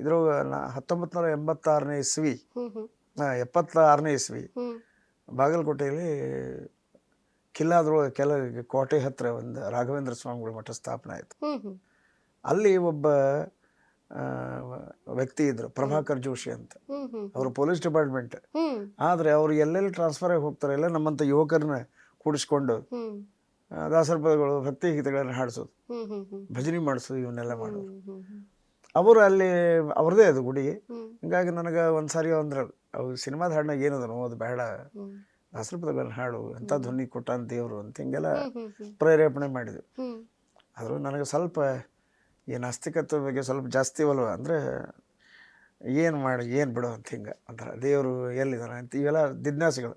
ಇದ್ರೊಳಗ 1986ನೇ ಇಸ್ವಿ 76ನೇ ಇಸ್ವಿ ಬಾಗಲಕೋಟೆಯಲ್ಲಿ ಕಿಲ್ಲಾದ್ರೊಳಗೆ ಕೋಟೆ ಹತ್ರ ಒಂದು ರಾಘವೇಂದ್ರ ಸ್ವಾಮಿಗಳ ಮಠ ಸ್ಥಾಪನೆ ಆಯಿತು. ಅಲ್ಲಿ ಒಬ್ಬ ವ್ಯಕ್ತಿ ಇದ್ರು, ಪ್ರಭಾಕರ್ ಜೋಶಿ ಅಂತ. ಅವರು ಪೊಲೀಸ್ ಡಿಪಾರ್ಟ್ಮೆಂಟ್. ಆದರೆ ಅವರು ಎಲ್ಲೆಲ್ಲಿ ಟ್ರಾನ್ಸ್ಫರ್ ಆಗಿ ಹೋಗ್ತಾರೆ ಎಲ್ಲ ನಮ್ಮಂಥ ಯುವಕರನ್ನ ಕೂಡಿಸ್ಕೊಂಡು ದಾಸರ ಪದಗಳು, ಭಕ್ತಿ ಗೀತೆಗಳನ್ನು ಹಾಡಿಸೋದು, ಭಜನೆ ಮಾಡಿಸೋದು, ಇವನ್ನೆಲ್ಲ ಮಾಡೋರು. ಅವರು ಅಲ್ಲಿ ಅವ್ರದ್ದೇ ಅದು ಗುಡಿ. ಹಿಂಗಾಗಿ ನನಗೆ ಒಂದ್ಸಾರಿ ಅಂದ್ರೆ ಅವು ಸಿನಿಮಾದ ಹಾಡಿನಾಗ ಏನದನು ಅದು ಬೇಡ, ದಾಸರ ಪದಗಳನ್ನು ಹಾಡು, ಎಂಥ ಧ್ವನಿ ಕೊಟ್ಟಾನ ದೇವರು ಅಂತ ಹಿಂಗೆಲ್ಲ ಪ್ರೇರೇಪಣೆ ಮಾಡಿದ್ವಿ. ಆದರೂ ನನಗೆ ಸ್ವಲ್ಪ ಈ ನಾಸ್ತಿಕತ್ವ ಬಗ್ಗೆ ಸ್ವಲ್ಪ ಜಾಸ್ತಿ ಒಲವ. ಅಂದರೆ ಏನು ಮಾಡಿ ಏನು ಬಿಡು ಅಂತ ಹಿಂಗೆ ಒಂಥರ ದೇವರು ಎಲ್ಲಿದ್ದಾನೆ ಅಂತ ಇವೆಲ್ಲ ಜಿಜ್ಞಾಸೆಗಳು.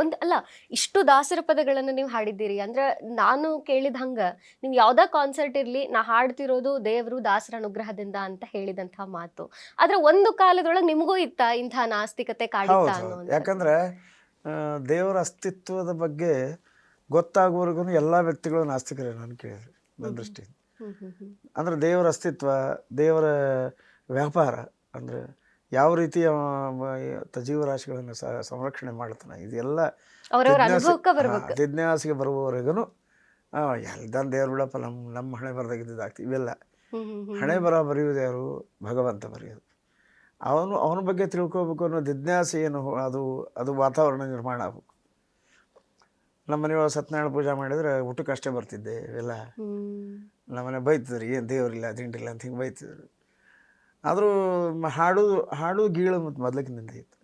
ಒಂದು ಅಲ್ಲ, ಇಷ್ಟು ದಾಸರ ಪದಗಳನ್ನು ನೀವು ಹಾಡಿದ್ದೀರಿ ಅಂದ್ರೆ ನಾನು ಕೇಳಿದ ಹಂಗ ನೀವು ಯಾವ್ದಾ ಕಾನ್ಸರ್ಟ್ ಇರ್ಲಿ, ನಾ ಹಾಡ್ತಿರೋದು ದೇವರು ದಾಸರ ಅನುಗ್ರಹದಿಂದ ಅಂತ ಹೇಳಿದಂತ ಮಾತು. ಆದ್ರೆ ಒಂದು ಕಾಲದೊಳಗೆ ನಿಮಗೂ ಇತ್ತ ಇಂಥ ನಾಸ್ತಿಕತೆ ಕಾಡಿತ್ತ ಅನ್ನೋ? ಯಾಕಂದ್ರೆ ದೇವರ ಅಸ್ತಿತ್ವದ ಬಗ್ಗೆ ಗೊತ್ತಾಗುವವರೆಗೂ ಎಲ್ಲ ವ್ಯಕ್ತಿಗಳು ನಾಸ್ತಿಕರೇ ನಾನು ಕೇಳಿದ್ರು ನನ್ನ ದೃಷ್ಟಿಯಿಂದ. ಅಂದ್ರೆ ದೇವರ ಅಸ್ತಿತ್ವ, ದೇವರ ವ್ಯಾಪಾರ, ಅಂದ್ರೆ ಯಾವ ರೀತಿ ಜೀವರಾಶಿಗಳನ್ನು ಸಂರಕ್ಷಣೆ ಮಾಡ್ತಾನೆ, ಇದೆಲ್ಲ ಜಿಜ್ಞಾಸೆಗೆ ಬರುವವರೆಗೂ ಎಲ್ದಾನ ದೇವ್ರು ಬಿಡಪ್ಪ, ನಮ್ಮ ಹಣೆ ಬರದಾಗಿದ್ದಾಗ್ತಿ, ಇವೆಲ್ಲ ಹಣೆ ಬರ ಬರೆಯುವುದು ಯಾರು? ಭಗವಂತ ಬರೆಯೋದು. ಅವನ ಬಗ್ಗೆ ತಿಳ್ಕೊಬೇಕು ಅನ್ನೋ ಜಿಜ್ಞಾಸೆ ಏನು, ಅದು ವಾತಾವರಣ ನಿರ್ಮಾಣ ಆಗ್ಬೇಕು. ನಮ್ಮ ಮನೆಯೊಳಗೆ ಸತ್ಯನಾರಾಯಣ ಪೂಜೆ ಮಾಡಿದ್ರೆ ಊಟಕ್ಕೆ ಅಷ್ಟೇ ಬರ್ತಿದ್ದೆ. ಇವೆಲ್ಲ ನಮ್ಮನೆ ಬೈತಿದ್ರು, ಏನು ದೇವರಿಲ್ಲ ದಿಂಡಿಲ್ಲ ಅಂತ ಹಿಂಗೆ ಬೈತಿದ್ರು. ಆದರೂ ಹಾಡು ಗೀಳು ಮತ್ತು ಮೊದಲಕ್ಕಿಂತ ಇತ್ತು.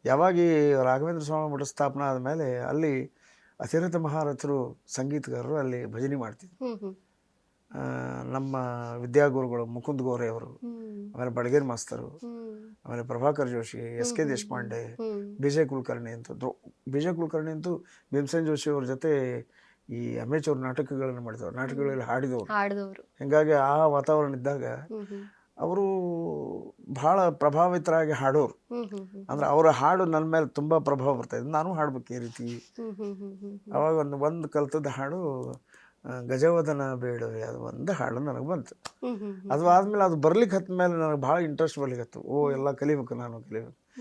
ಯಾವಾಗ ಈ ರಾಘವೇಂದ್ರ ಸ್ವಾಮಿ ಮಠ ಸ್ಥಾಪನೆ ಆದಮೇಲೆ ಅಲ್ಲಿ ಅತಿರಥ ಮಹಾರಥರು ಸಂಗೀತಗಾರರು ಅಲ್ಲಿ ಭಜನೆ ಮಾಡ್ತಿದ್ರು. ನಮ್ಮ ವಿದ್ಯಾಗುರುಗಳು ಮುಕುಂದ್ ಗೋರೆ ಅವರು, ಆಮೇಲೆ ಬಡಗೇರ್ ಮಾಸ್ತರು, ಆಮೇಲೆ ಪ್ರಭಾಕರ್ ಜೋಶಿ, ಎಸ್.ಕೆ. ದೇಶಪಾಂಡೆ, ಬಿಜಯ ಕುಲಕರ್ಣಿ ಅಂತೂ ಭೀಮಸೇನ್ ಜೋಶಿ ಅವ್ರ ಜೊತೆ ಈ ಅಮೇಚೂರ್ ನಾಟಕಗಳನ್ನು ಮಾಡಿದವರು, ನಾಟಕಗಳಲ್ಲಿ ಹಾಡಿದವರು. ಹಿಂಗಾಗಿ ಆ ವಾತಾವರಣ ಇದ್ದಾಗ ಅವರು ಬಹಳ ಪ್ರಭಾವಿತರಾಗಿ ಹಾಡೋರು. ಅಂದ್ರೆ ಅವರ ಹಾಡು ನನ್ನ ಮೇಲೆ ತುಂಬ ಪ್ರಭಾವ ಬರ್ತಾ ಇದ್ದು, ನಾನು ಹಾಡ್ಬೇಕು ಈ ರೀತಿ. ಅವಾಗ ಒಂದು ಕಲ್ತದ ಹಾಡು ಗಜವದನ ಬೇಡವೆ, ಅದು ಒಂದು ಹಾಡು ನನಗೆ ಬಂತು. ಅದು ಆದಮೇಲೆ ಅದು ಬರ್ಲಿಕ್ಕೆ ಹತ್ತ ಮೇಲೆ ನನಗೆ ಭಾಳ ಇಂಟ್ರೆಸ್ಟ್ ಬರ್ಲಿಕ್ಕೆ ಹತ್ತು. ಎಲ್ಲ ಕಲಿಬೇಕು, ನಾನು ಕಲಿಬೇಕು.